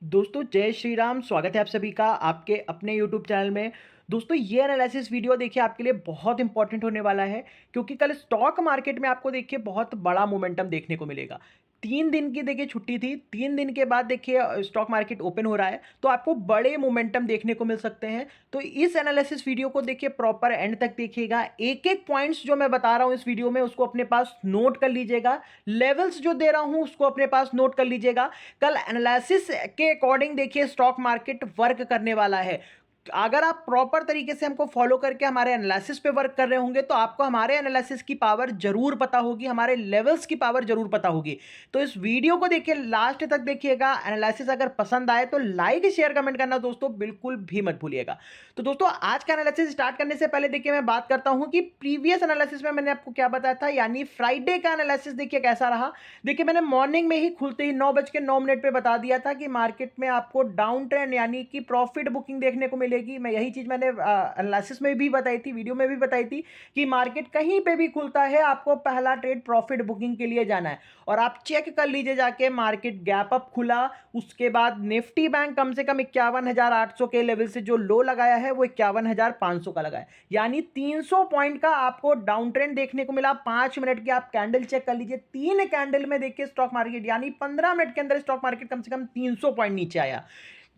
दोस्तों जय श्री राम। स्वागत है आप सभी का आपके अपने यूट्यूब चैनल में। दोस्तों ये एनालिसिस वीडियो देखिए आपके लिए बहुत इंपॉर्टेंट होने वाला है, क्योंकि कल स्टॉक मार्केट में आपको देखिए बहुत बड़ा मोमेंटम देखने को मिलेगा। 3 दिन की देखिए छुट्टी थी, 3 दिन के बाद देखिए स्टॉक मार्केट ओपन हो रहा है, तो आपको बड़े मोमेंटम देखने को मिल सकते हैं। तो इस एनालिसिस वीडियो को देखिए प्रॉपर एंड तक देखिएगा। एक एक पॉइंट्स जो मैं बता रहा हूं इस वीडियो में उसको अपने पास नोट कर लीजिएगा। लेवल्स जो दे रहा हूं उसको अपने पास नोट कर लीजिएगा। कल एनालिसिस के अकॉर्डिंग देखिए स्टॉक मार्केट वर्क करने वाला है। अगर आप प्रॉपर तरीके से हमको फॉलो करके हमारे एनालिसिस पे वर्क कर रहे होंगे तो आपको हमारे एनालिसिस की पावर जरूर पता होगी, हमारे लेवल्स की पावर जरूर पता होगी। तो इस वीडियो को देखिए लास्ट तक देखिएगा। एनालिसिस अगर पसंद आए तो लाइक शेयर कमेंट करना दोस्तों बिल्कुल भी मत भूलिएगा। तो दोस्तों आज का एनालिसिस स्टार्ट करने से पहले देखिए मैं बात करता हूं कि प्रीवियस एनालिसिस में मैंने आपको क्या बताया था, यानी फ्राइडे का एनालिसिस देखिए कैसा रहा। देखिए मैंने मॉर्निंग में ही खुलते ही 9:09 पे बता दिया था कि मार्केट में आपको डाउन ट्रेंड यानी कि प्रॉफिट बुकिंग देखने को मिलेगी। मैं यही चीज मैंने एनालिसिस में भी बताई थी, वीडियो में भी बताई थी कि मार्केट कहीं पे भी खुलता है आपको पहला ट्रेड प्रॉफिट बुकिंग के लिए जाना है। और आप चेक कर लीजिए जाके, मार्केट गैप अप खुला, उसके बाद निफ्टी बैंक कम से कम 51,800 के लेवल से जो लो लगाया है वो 51,500 का लगाया, यानी 300 पॉइंट का आपको डाउन ट्रेंड देखने को मिला। 5 मिनट की आप कैंडल चेक कर लीजिए, 3 कैंडल में देखिए स्टॉक मार्केट यानी 15 मिनट के अंदर स्टॉक मार्केट कम से कम 300 पॉइंट नीचे आया।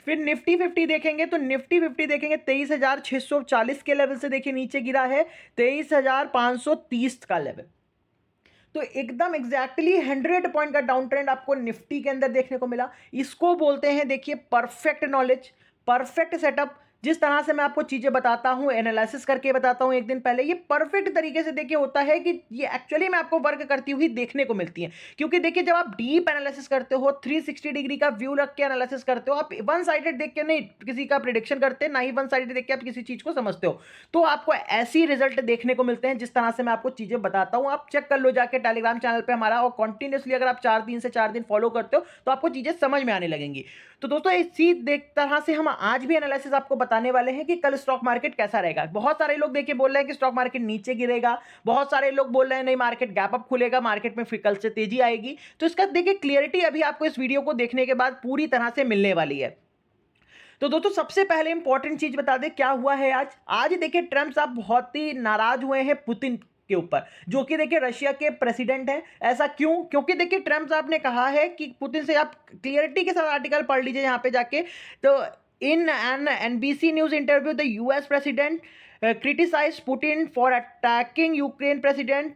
फिर निफ्टी 50 देखेंगे तो निफ्टी 50 देखेंगे 23,640 के लेवल से देखिए नीचे गिरा है 23,530 का लेवल। तो एकदम एग्जैक्टली 100 पॉइंट का डाउन ट्रेंड आपको निफ्टी के अंदर देखने को मिला। इसको बोलते हैं देखिए परफेक्ट नॉलेज, परफेक्ट सेटअप। जिस तरह से मैं आपको चीजें बताता हूं, एनालिसिस करके बताता हूं एक दिन पहले, ये परफेक्ट तरीके से देखिए होता है कि ये एक्चुअली में आपको वर्क करती हुई देखने को मिलती है। क्योंकि देखिए जब आप डीप एनालिसिस करते हो, 360 डिग्री का व्यू रख के एनालिसिस करते हो, आप वन साइडेड देख के नहीं किसी का प्रिडिक्शन करते, ना ही वन साइडेड देख के आप किसी चीज को समझते हो, तो आपको ऐसी रिजल्ट देखने को मिलते हैं जिस तरह से मैं आपको चीजें बताता हूं। आप चेक कर लो जाके टेलीग्राम चैनल पे हमारा, और कंटिन्यूअसली अगर आप 4 दिन फॉलो करते हो तो आपको चीजें समझ में आने लगेंगी। तो दोस्तों इसी तरह से हम आज भी एनालिसिस आपको बताने वाले हैं कि कल स्टॉक मार्केट कैसा रहेगा। बहुत सारे लोग देखिए बोल रहे हैं कि स्टॉक मार्केट नीचे गिरेगा, बहुत सारे लोग बोल रहे हैं नहीं मार्केट गैप अप खुलेगा, मार्केट में फिर कल से तेजी आएगी। तो इसका देखिए क्लियरिटी अभी आपको इस वीडियो को देखने के बाद पूरी तरह से मिलने वाली है। तो दोस्तों सबसे पहले इंपॉर्टेंट चीज बता दें क्या हुआ है आज। आज देखिए ट्रम्प साहब बहुत ही नाराज हुए हैं पुतिन के ऊपर, जो कि देखिए रशिया के प्रेसिडेंट हैं। ऐसा क्यों? क्योंकि देखिए ट्रम्प साहब ने कहा है कि पुतिन से, आप क्लियरिटी के साथ आर्टिकल पढ़ लीजिए यहाँ पे जाके। तो in N NBC news interview the US president criticise Putin for attacking Ukraine president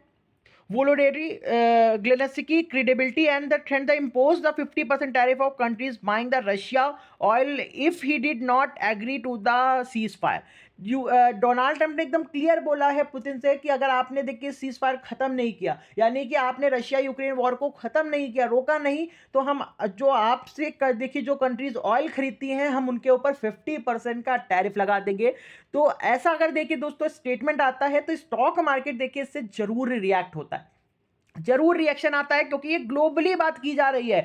Volodymyr Zelensky credibility and the trend the imposed the 50% tariff of countries buying the Russia oil if he did not agree to the ceasefire। Donald Trump ने एकदम clear बोला है Putin से कि अगर आपने देखिए cease fire खत्म नहीं किया, यानी कि आपने रशिया यूक्रेन वॉर को खत्म नहीं किया, रोका नहीं, तो हम जो आपसे देखिए जो कंट्रीज ऑयल खरीदती हैं हम उनके ऊपर 50% का टैरिफ लगा देंगे। तो ऐसा अगर देखिए दोस्तों स्टेटमेंट आता है तो स्टॉक मार्केट देखिए इससे जरूर रिएक्ट होता है, जरूर रिएक्शन आता है, क्योंकि ये ग्लोबली बात की जा रही है।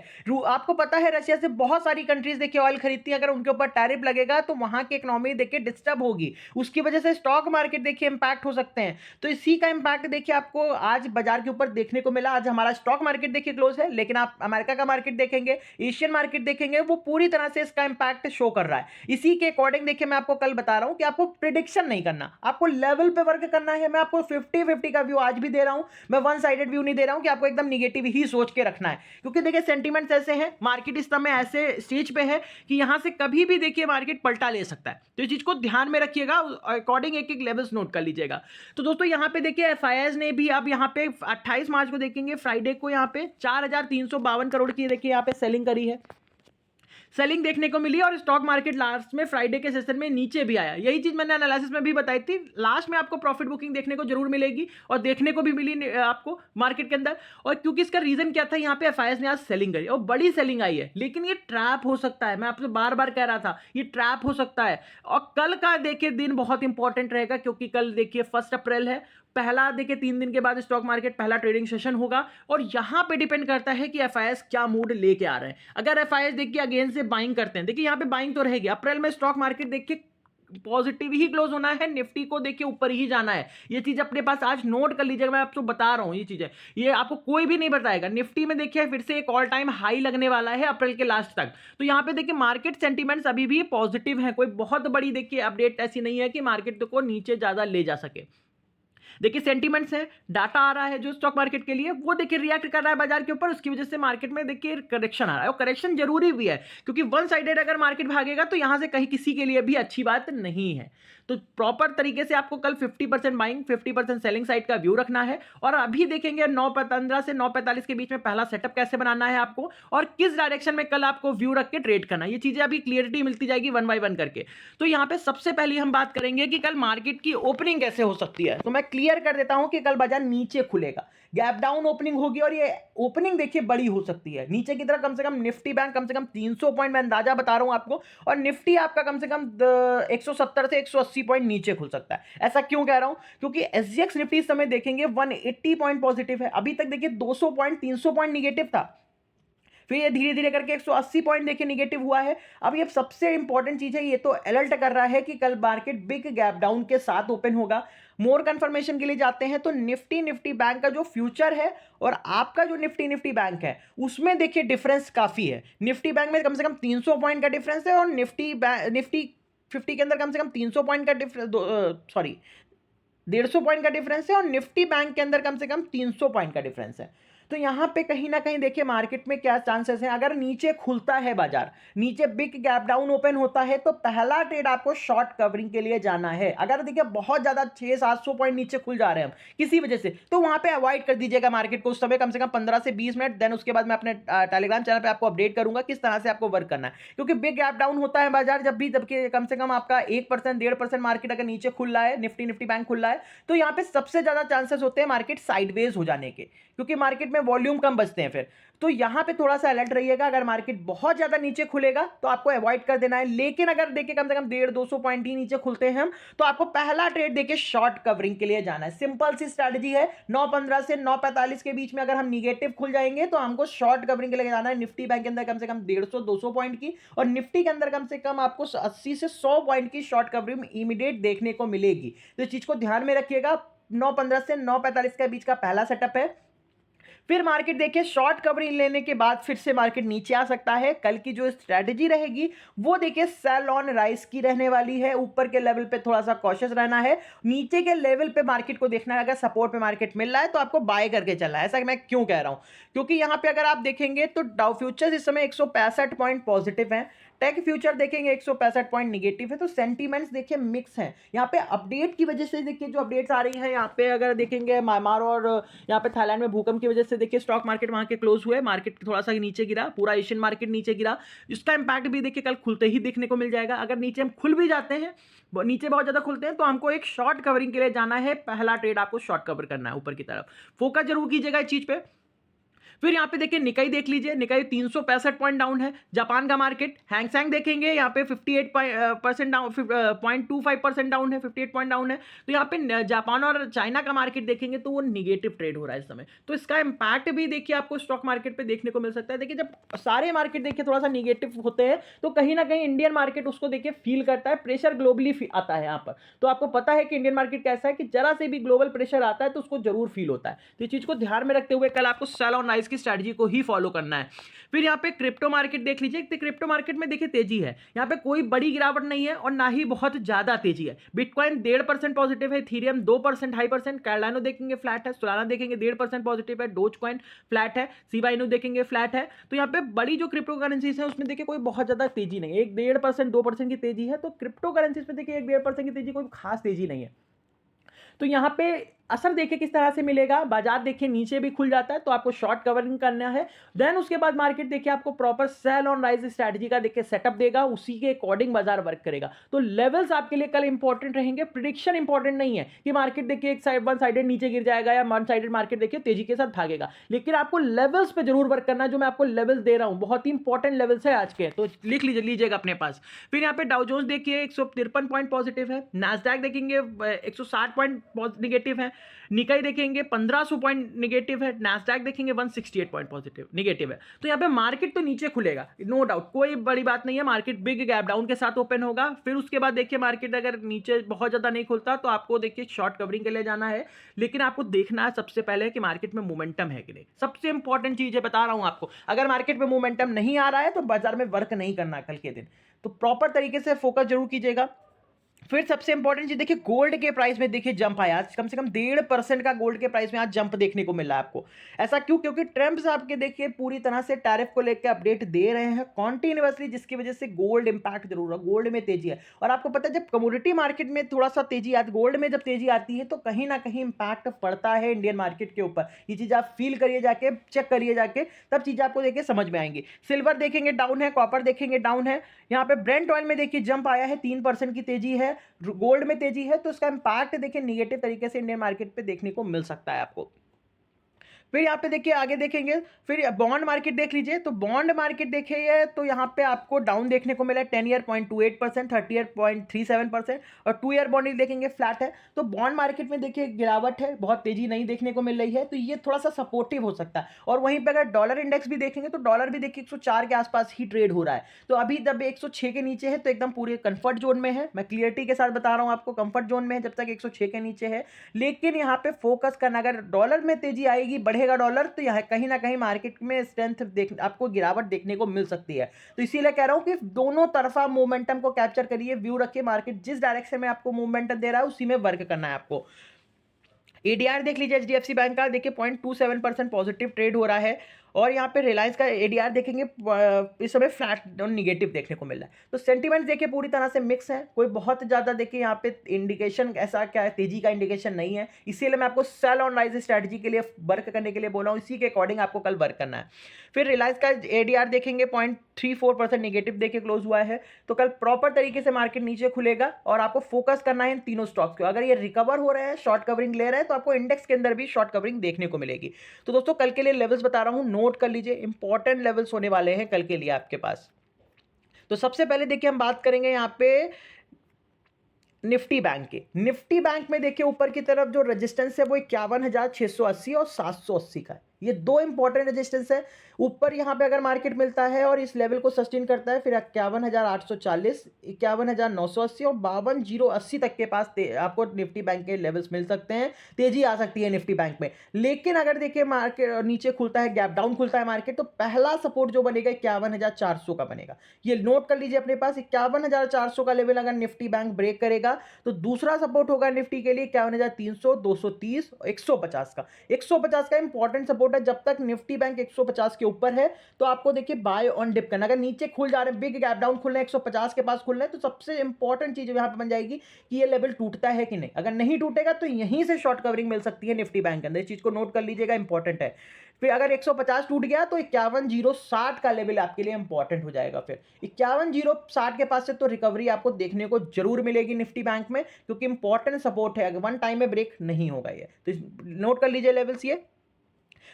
आपको पता है रशिया से बहुत सारी कंट्रीज देखिए ऑयल खरीदती हैं, अगर उनके ऊपर टैरिफ लगेगा तो वहां की इकोनॉमी देखिए डिस्टर्ब होगी, उसकी वजह से स्टॉक मार्केट देखिए इंपैक्ट हो सकते हैं। तो इसी का इंपैक्ट देखिए आपको आज बाजार के ऊपर देखने को मिला। आज हमारा स्टॉक मार्केट देखिए क्लोज है, लेकिन आप अमेरिका का मार्केट देखेंगे, एशियन मार्केट देखेंगे, वो पूरी तरह से इसका इंपैक्ट शो कर रहा है। इसी के अकॉर्डिंग देखिए मैं आपको कल बता रहा हूं कि आपको प्रिडिक्शन नहीं करना, आपको लेवल पे वर्क करना है। मैं आपको 50-50 का व्यू आज भी दे रहा हूं, मैं वन साइडेड व्यू नहीं दे रहा हूं कि आपको एकदम निगेटिव ही सोच के रखना है। क्योंकि देखिए सेंटीमेंट्स ऐसे हैं, मार्केट इस समय ऐसे स्टेज पे है कि यहां से कभी भी देखिए मार्केट पलटा ले सकता है। तो इस चीज को ध्यान में रखिएगा, अकॉर्डिंग एक एक लेवल्स नोट कर लीजिएगा। तो दोस्तों यहां पे देखिए एफआईआईज ने भी, अब यहां पे 28 मार्च को देखेंगे फ्राइडे को, यहां पे 4,352 करोड़ की देखिए यहां पे सेलिंग करी है, सेलिंग देखने को मिली। और स्टॉक मार्केट लास्ट में फ्राइडे के सेशन में नीचे भी आया। यही चीज मैंने एनालिसिस में भी बताई थी, लास्ट में आपको प्रॉफिट बुकिंग देखने को जरूर मिलेगी, और देखने को भी मिली आपको मार्केट के अंदर। और क्योंकि इसका रीजन क्या था, यहाँ पे एफआईआईज ने आज सेलिंग करी और बड़ी सेलिंग आई है, लेकिन ये ट्रैप हो सकता है। मैं आपसे बार बार कह रहा था ये ट्रैप हो सकता है। और कल का देखिए दिन बहुत इंपॉर्टेंट रहेगा, क्योंकि कल देखिए 1 अप्रैल है, पहला देखिए 3 दिन के बाद स्टॉक मार्केट पहला ट्रेडिंग सेशन होगा। और यहां पे डिपेंड करता है कि एफआईआईज क्या मूड लेके आ रहे हैं। अगर एफआईआईज देखिए अगेन से बाइंग करते हैं, देखिए यहां पे बाइंग तो रहेगी। अप्रैल में स्टॉक मार्केट देखिए पॉजिटिव ही क्लोज होना है, निफ्टी को देखिए ऊपर ही जाना है। ये चीज अपने पास आज नोट कर लीजिएगा, मैं आपको बता रहा हूं ये चीजें, ये आपको कोई भी नहीं बताएगा। निफ्टी में देखिए फिर से एक ऑल टाइम हाई लगने वाला है अप्रैल के लास्ट तक। तो यहाँ पे देखिए मार्केट सेंटीमेंट्स अभी भी पॉजिटिव है, कोई बहुत बड़ी देखिए अपडेट ऐसी नहीं है कि मार्केट को नीचे ज्यादा ले जा सके। देखिए सेंटीमेंट्स है, डाटा आ रहा है जो स्टॉक मार्केट के लिए, वो देखिए रिएक्ट कर रहा है बाजार के ऊपर, उसकी वजह से मार्केट में देखिए करेक्शन आ रहा है। और करेक्शन जरूरी भी है, क्योंकि वन साइडेड अगर मार्केट भागेगा तो यहां से कहीं किसी के लिए भी अच्छी बात नहीं है। तो प्रॉपर तरीके से आपको कल 50% बाइंग 50% सेलिंग साइड का व्यू रखना है। और अभी देखेंगे 9:15 से 9:45 के बीच में पहला सेटअप कैसे बनाना है आपको, और किस डायरेक्शन में कल आपको व्यू रख के ट्रेड करना है, ये चीजें अभी क्लियरिटी मिलती जाएगी वन बाय वन करके। तो यहां पे सबसे पहले हम बात करेंगे कि कल मार्केट की ओपनिंग कैसे हो सकती है। तो मैं क्लियर कर देता हूं कि कल बाजार नीचे खुलेगा, गैप डाउन ओपनिंग होगी, और ये ओपनिंग देखिए बड़ी हो सकती है नीचे की तरफ। कम से कम निफ्टी बैंक कम से कम 300 पॉइंट मैं अंदाजा बता रहा हूं आपको, और निफ्टी आपका कम से कम 170 से 180 पॉइंट नीचे खुल सकता है। ऐसा क्यों कह रहा हूं, क्योंकि एसजीएक्स निफ्टी इस समय देखेंगे 180 पॉइंट पॉजिटिव है, अभी तक देखिए 200 पॉइंट 300 पॉइंट निगेटिव था, फिर ये धीरे धीरे करके 180 पॉइंट देखिए निगेटिव हुआ है। अब ये सबसे इंपॉर्टेंट चीज है, ये तो अलर्ट कर रहा है कि कल मार्केट बिग गैप डाउन के साथ ओपन होगा। मोर कंफर्मेशन के लिए जाते हैं तो निफ्टी बैंक का जो फ्यूचर है और आपका जो निफ्टी बैंक है उसमें देखिए डिफरेंस काफी है। निफ्टी बैंक में कम से कम 300 पॉइंट का डिफरेंस है, और निफ्टी 50 के अंदर कम से कम 300 पॉइंट का डिफरेंस, 150 पॉइंट का डिफरेंस है, और निफ्टी बैंक के अंदर कम से कम 300 पॉइंट का डिफरेंस है। तो यहां पे कहीं ना कहीं देखिए मार्केट में क्या चांसेस हैं, अगर नीचे खुलता है बाजार, नीचे बिग गैप डाउन ओपन होता है, तो पहला ट्रेड आपको शॉर्ट कवरिंग के लिए जाना है। अगर देखिए बहुत ज्यादा 600-700 पॉइंट नीचे खुल जा रहे हैं हम किसी वजह से, तो वहां पे अवॉइड कर दीजिएगा मार्केट को उस समय, कम से कम 15 से 20 मिनट। देन उसके बाद मैं अपने टेलीग्राम चैनल पे आपको अपडेट करूंगा किस तरह से आपको वर्क करना है, क्योंकि बिग गैप डाउन होता है बाजार जब भी, जबकि कम से कम आपका 1% 1.5% मार्केट अगर नीचे खुल रहा है, निफ्टी बैंक खुल रहा है, तो यहां पे सबसे ज्यादा चांसेस होते हैं मार्केट साइडवेज हो जाने के, क्योंकि मार्केट में वॉल्यूम कम बचते हैं फिर। तो यहां पे थोड़ा सा अलर्ट रहिएगा, अगर मार्केट बहुत ज्यादा नीचे खुलेगा तो आपको अवॉइड कर देना है। लेकिन अगर देखिए कम से कम 150-200 पॉइंट ही नीचे खुलते हैं हम, तो आपको पहला ट्रेड देखिए शॉर्ट कवरिंग के लिए जाना है। सिंपल सी स्ट्रैटेजी है, 9:15 से 9:45 के बीच में अगर हम निगेटिव खुल जाएंगे तो हमको शॉर्ट कवरिंग के लिए जाना है। निफ्टी बैंक के अंदर कम से कम 150-200 पॉइंट की, और निफ्टी के अंदर कम से कम आपको 80 से 100 पॉइंट की शॉर्ट कवरिंग इमीडिएट देखने को मिलेगी। तो इस चीज को ध्यान में रखिएगा। 9:15 से 9:45 के बीच का पहला सेटअप है। फिर मार्केट देखिए शॉर्ट कवरिंग लेने के बाद फिर से मार्केट नीचे आ सकता है। कल की जो स्ट्रेटजी रहेगी वो देखिए सेल ऑन राइज की रहने वाली है। ऊपर के लेवल पे थोड़ा सा कॉशियस रहना है, नीचे के लेवल पे मार्केट को देखना है। अगर सपोर्ट पे मार्केट मिल रहा है तो आपको बाय करके चलना है। ऐसा मैं क्यों कह रहा हूं, क्योंकि यहां पे अगर आप देखेंगे तो डाउ फ्यूचर्स इस समय 165 पॉइंट पॉजिटिव है, टेक फ्यूचर देखेंगे 165 पॉइंट निगेटिव है। तो सेंटीमेंट्स देखिए मिक्स हैं। यहाँ पे अपडेट की वजह से देखिए जो अपडेट्स आ रही हैं, यहाँ पे अगर देखेंगे म्यांमार और यहाँ पे थाईलैंड में भूकंप की वजह से देखिए स्टॉक मार्केट वहां के क्लोज हुए, मार्केट थोड़ा सा नीचे गिरा, पूरा एशियन मार्केट नीचे गिरा। इसका इंपैक्ट भी देखिए कल खुलते ही देखने को मिल जाएगा। अगर नीचे हम खुल भी जाते हैं, नीचे बहुत ज्यादा खुलते हैं, तो हमको एक शॉर्ट कवरिंग के लिए जाना है। पहला ट्रेड आपको शॉर्ट कवर करना है ऊपर की तरफ, फोकस जरूर कीजिएगा इस चीज पे। फिर यहाँ पे देखिए निकाई देख लीजिए, निकाई 365 पॉइंट डाउन है। जापान का मार्केट हैंगसेंग देखेंगे यहाँ पे 58% डाउन, 0.25% डाउन है, 58 पॉइंट डाउन है। तो यहाँ पे जापान और चाइना का मार्केट देखेंगे तो वो निगेटिव ट्रेड हो रहा है इस समय। तो इसका इंपैक्ट भी देखिए आपको स्टॉक मार्केट पे देखने को मिल सकता है। देखिए जब सारे मार्केट देखिए थोड़ा सा निगेटिव होते हैं तो कहीं ना कहीं इंडियन मार्केट उसको देखिए फील करता है, प्रेशर ग्लोबली आता है यहाँ पर। तो आपको पता है कि इंडियन मार्केट कैसा है कि जरा से भी ग्लोबल प्रेशर आता है तो उसको जरूर फील होता है। तो इस चीज को ध्यान में रखते हुए कल आपको सेल ऑन राइज की स्ट्रेटजी को ही फॉलो करना है। फिर यहाँ पे क्रिप्टो मार्केट देख लीजिए, तो क्रिप्टो मार्केट में देखिए तेजी है, यहाँ पे कोई बड़ी गिरावट नहीं है और ना ही बहुत ज्यादा तेजी है। बिटकॉइन 1.5% पॉजिटिव है, इथेरियम 2% हाई परसेंट, कार्डानो देखेंगे फ्लैट है, सोलाना देखेंगे 1.5% पॉजिटिव है, डोज कॉइन फ्लैट है, शिबा इनू देखेंगे फ्लैट है। तो यहाँ पे बड़ी जो क्रिप्टो करेंसीज है उसमें देखिए कोई बहुत ज्यादा तेजी नहीं है, 1.5% 2% की तेजी है। तो क्रिप्टो करेंसीज में देखिए 1.5% की तेजी, कोई खास तेजी नहीं है। तो यहाँ पे असर देखिए किस तरह से मिलेगा। बाजार देखिए नीचे भी खुल जाता है तो आपको शॉर्ट कवरिंग करना है। देन उसके बाद मार्केट देखिए आपको proper sell on rise strategy का देखिए सेटअप देगा, उसी के अकॉर्डिंग बाजार वर्क करेगा। तो लेवल्स आपके लिए कल इंपॉर्टेंट रहेंगे। प्रिडिक्शन इंपॉर्टेंट नहीं है कि मार्केट देखिए एक साइड वन साइडेड नीचे गिर जाएगा या वन साइडेड मार्केट देखिए तेजी के साथ भागेगा, लेकिन आपको लेवल्स पे जरूर वर्क करना है। जो मैं आपको लेवल्स दे रहा हूं बहुत ही इंपॉर्टेंट लेवल्स है आज के, तो लिख लीजिएगा अपने पास। फिर यहाँ पे डाउ जोन्स देखिए 153 पॉइंट पॉजिटिव है, नैस्डैक देखेंगे 160 पॉइंट निगेटिव है, निकाई देखेंगे 1500 पॉइंट नेगेटिव है, नैस्डैक देखेंगे 168 पॉइंट पॉजिटिव नेगेटिव है। तो यहाँ पे मार्केट तो नीचे खुलेगा, नो डाउट, कोई बड़ी बात नहीं है, मार्केट बिग गैप डाउन के साथ ओपन होगा। फिर उसके बाद देखिए मार्केट अगर नीचे बहुत ज़्यादा नहीं खुलता तो आपको देखिए शॉर्ट कवरिंग के लिए जाना है, लेकिन आपको देखना है सबसे पहले कि मार्केट में मोमेंटम है कि नहीं। सबसे इंपॉर्टेंट चीज़ है, बता रहा हूँ आपको, अगर मार्केट में मोमेंटम नहीं आ रहा है तो बाजार में वर्क नहीं करना कल के दिन, तो प्रॉपर तरीके से फोकस जरूर कीजिएगा। फिर सबसे इंपॉर्टेंट चीज देखिए, गोल्ड के प्राइस में देखिए जंप आया, कम से कम 1.5% का गोल्ड के प्राइस में आज जंप देखने को मिल रहा है आपको। ऐसा क्यों? क्योंकि ट्रंप साहब के देखिए पूरी तरह से टैरिफ को लेकर अपडेट दे रहे हैं कॉन्टिन्यूअसली, जिसकी वजह से गोल्ड इंपैक्ट जरूर है, गोल्ड में तेजी है। और आपको पता है जब कमोडिटी मार्केट में थोड़ा सा तेजी आती, गोल्ड में जब तेजी आती है तो कहीं ना कहीं इंपैक्ट पड़ता है इंडियन मार्केट के ऊपर। ये चीज आप फील करिए जाके, चेक करिए जाके, तब चीजें आपको देखिए समझ में आएंगी। सिल्वर देखेंगे डाउन है, कॉपर देखेंगे डाउन है, यहाँ पे ब्रेंट ऑयल में देखिए जंप आया है, 3% की तेजी है, गोल्ड में तेजी है, तो इसका इंपैक्ट देखिए निगेटिव तरीके से इंडियन मार्केट पे देखने को मिल सकता है आपको। फिर यहाँ पे देखिए आगे देखेंगे, फिर बॉन्ड मार्केट देख लीजिए, तो बॉन्ड मार्केट देखिए तो यहाँ पे आपको डाउन देखने को मिला है, 10 ईयर 0.28%, 30 ईयर 0.37% और 2 ईयर बॉन्ड देखेंगे फ्लैट है। तो बॉन्ड मार्केट में देखिए गिरावट है, बहुत तेजी नहीं देखने को मिल रही है, तो ये थोड़ा सा सपोर्टिव हो सकता है। और वहीं पर अगर डॉलर इंडेक्स भी देखेंगे तो डॉलर भी देखिए 104 के आसपास ही ट्रेड हो रहा है, तो अभी जब 106 के नीचे है तो एकदम पूरे कंफर्ट जोन में है। मैं क्लियरिटी के साथ बता रहा हूँ आपको, कंफर्ट जोन में है जब तक 106 के नीचे है। लेकिन यहाँ पे फोकस करना, अगर डॉलर में तेजी आएगी, बढ़ेगा डॉलर, तो यहाँ कहीं ना कहीं मार्केट में स्ट्रेंथ देख आपको गिरावट देखने को मिल सकती है। तो इसीलिए कह रहा हूं कि दोनों तरफा मोमेंटम को कैप्चर करिए, व्यू रखिए, मार्केट जिस डायरेक्शन में आपको मूवमेंट दे रहा है उसी में वर्क करना है आपको। एडीआर देख लीजिए एचडीएफसी बैंक का, देखिए 0.27% पॉजिटिव ट्रेड हो रहा है। और यहाँ पे रिलायंस का एडीआर देखेंगे इस समय फ्लैट और निगेटिव देखने को मिल रहा है। तो सेंटीमेंट देखिए पूरी तरह से मिक्स है, कोई बहुत ज़्यादा देखिए यहाँ पे इंडिकेशन ऐसा क्या है, तेजी का इंडिकेशन नहीं है। इसीलिए मैं आपको सेल ऑन राइज स्ट्रैटेजी के लिए वर्क करने के लिए बोला हूँ, इसी के अकॉर्डिंग आपको कल वर्क करना है। फिर रिलायंस का एडीआर देखेंगे 0.34% निगेटिव देखिए क्लोज हुआ है। तो कल प्रॉपर तरीके से मार्केट नीचे खुलेगा और आपको फोकस करना है इन तीनों स्टॉक्स को। अगर ये रिकवर हो रहे हैं, शॉर्ट कवरिंग ले रहे हैं, तो आपको इंडेक्स के अंदर भी शॉर्ट कवरिंग देखने को मिलेगी। तो दोस्तों कल के लिए लेवल्स बता रहा हूं, नोट कर लीजिए, इंपॉर्टेंट लेवल्स होने वाले हैं कल के लिए आपके पास। तो सबसे पहले देखिए हम बात करेंगे यहाँ पे निफ्टी बैंक के। निफ्टी बैंक में देखिए ऊपर की तरफ जो रेजिस्टेंस है वो 51,680 और 780 का है। ये दो इंपॉर्टेंट रेजिस्टेंस है। ऊपर यहाँ पे अगर मार्केट मिलता है और इस लेवल को सस्टेन करता है, फिर 51,840, 51,980 और 52,080 तक के पास आपको निफ्टी बैंक के लेवल्स मिल सकते हैं, तेजी आ सकती है निफ्टी बैंक में। लेकिन अगर देखिए मार्केट नीचे खुलता है, गैप डाउन खुलता है मार्केट, तो पहला सपोर्ट जो बनेगा 51,400 का बनेगा। ये नोट कर लीजिए अपने पास, 51,400 का लेवल अगर निफ्टी बैंक ब्रेक करेगा तो दूसरा सपोर्ट होगा निफ्टी के लिए 51,300, 230, 150 का। 150 का इंपॉर्टेंट सपोर्ट है। जब तक निफ्टी बैंक 150 के ऊपर है तो आपको देखिए बाय ऑन डिप करना। अगर नीचे खुल जा रहे हैं, बिग गैप डाउन खुल रहे हैं, 150 के पास खुल रहे हैं, तो सबसे इंपॉर्टेंट चीज यहां पे बन जाएगी कि ये लेवल टूटता है कि नहीं। अगर नहीं टूटेगा तो यहीं से शॉर्ट कवरिंग मिल सकती है निफ्टी बैंक के अंदर, इस चीज को नोट कर लीजिएगा, इंपॉर्टेंट है। फिर अगर 150 टूट गया तो 51,060 का लेवल आपके लिए इंपॉर्टेंट हो जाएगा। फिर 51,060 के पास से तो रिकवरी आपको देखने को जरूर मिलेगी निफ्टी बैंक में, क्योंकि इंपॉर्टेंट सपोर्ट है, अगर वन टाइम में ब्रेक नहीं होगा ये, तो नोट कर लीजिए लेवल्स ये।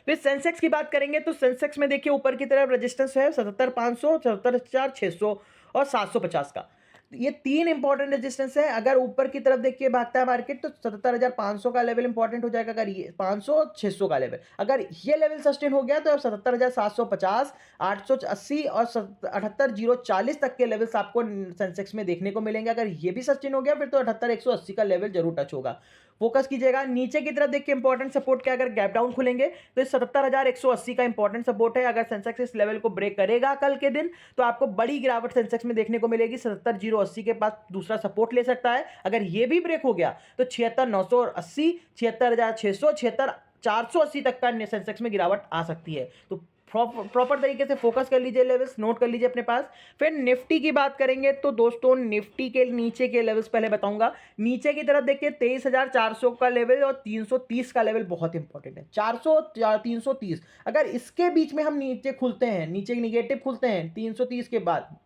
फिर सेंसेक्स की बात करेंगे तो सेंसेक्स में देखिए ऊपर की तरफ रेजिस्टेंस है 77,500, 77,600 और 750 का। ये तीन इंपॉर्टेंट रेजिस्टेंस है। अगर ऊपर की तरफ देखिए भागता है मार्केट तो 77,500 का लेवल इंपॉर्टेंट हो जाएगा, अगर ये 500, 600 का लेवल, अगर ये लेवल सस्टेन हो गया तो 77,750, 880 और 78,040 तक के लेवल्स आपको सेंसेक्स में देखने को मिलेंगे। अगर ये भी सस्टेन हो गया फिर तो 78,180 का लेवल जरूर टच होगा। फोकस कीजिएगा। नीचे की तरफ देखिए इंपॉर्टेंट सपोर्ट क्या, अगर गैप डाउन खुलेंगे तो 77,180 का इंपॉर्टेंट सपोर्ट है। अगर सेंसेक्स इस लेवल को ब्रेक करेगा कल के दिन तो आपको बड़ी गिरावट सेंसेक्स में देखने को मिलेगी। 77,080 के पास दूसरा सपोर्ट ले सकता है। अगर ये भी ब्रेक हो गया तो 76,980, 76,600, 76,480 तक का सेंसेक्स में गिरावट आ सकती है। तो प्रॉपर तरीके से फोकस कर लीजिए, लेवल्स नोट कर लीजिए अपने पास। फिर निफ्टी की बात करेंगे तो दोस्तों निफ्टी के नीचे के लेवल्स पहले बताऊंगा। नीचे की तरफ देखिए 23,400 का लेवल और 330 का लेवल बहुत इंपॉर्टेंट है। 400, 330, अगर इसके बीच में हम नीचे खुलते हैं, नीचे निगेटिव खुलते हैं 330 के बाद,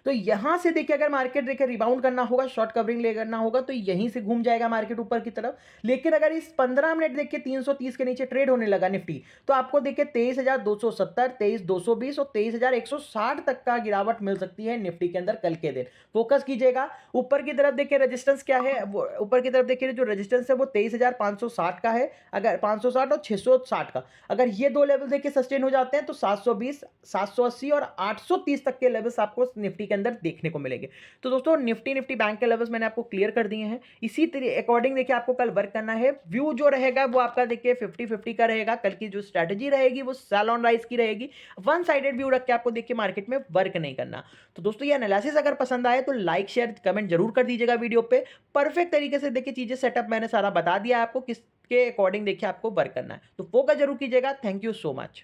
तो यहाँ से देखिए अगर मार्केट देखिए रिबाउंड करना होगा, शॉर्ट कवरिंग ले करना होगा तो यहीं से घूम जाएगा मार्केट ऊपर की तरफ। लेकिन अगर इस 15 मिनट देखिए 330 के नीचे ट्रेड होने लगा निफ्टी, तो आपको देखिए 23,270, 23,220 और 23,160 तक का गिरावट मिल सकती है निफ्टी के अंदर कल के दिन। फोकस कीजिएगा ऊपर की तरफ। देखिए रेजिस्टेंस क्या है, ऊपर की तरफ देखिए जो रेजिस्टेंस है वो 23,560 का है, अगर 560 और 660 का। अगर ये दो लेवल देखिए सस्टेन हो जाते हैं तो 720, 780 और 830 तक के लेवल्स आपको निफ्टी के अंदर देखने को मिलेंगे। तो दोस्तों निफ्टी बैंक के लेवल्स मैंने आपको क्लियर कर दिए हैं। इसी अकॉर्डिंग देखिए आपको कल वर्क करना है। व्यू जो रहेगा वो आपका देखिए 50-50 का रहेगा। कल की जो स्ट्रेटजी रहेगी वो सेल ऑन राइज की रहेगी। वन साइडेड व्यू रख के आपको देखिए मार्केट में वर्क नहीं करना। तो दोस्तों ये एनालिसिस अगर पसंद आए तो लाइक शेयर कमेंट जरूर कर दीजिएगा वीडियो पे। परफेक्ट तरीके से देखिए चीजें सेटअप मैंने सारा बता दिया आपको, किसके अकॉर्डिंग देखिए आपको वर्क करना है। तो फोकस जरूर कीजिएगा। Thank you so much.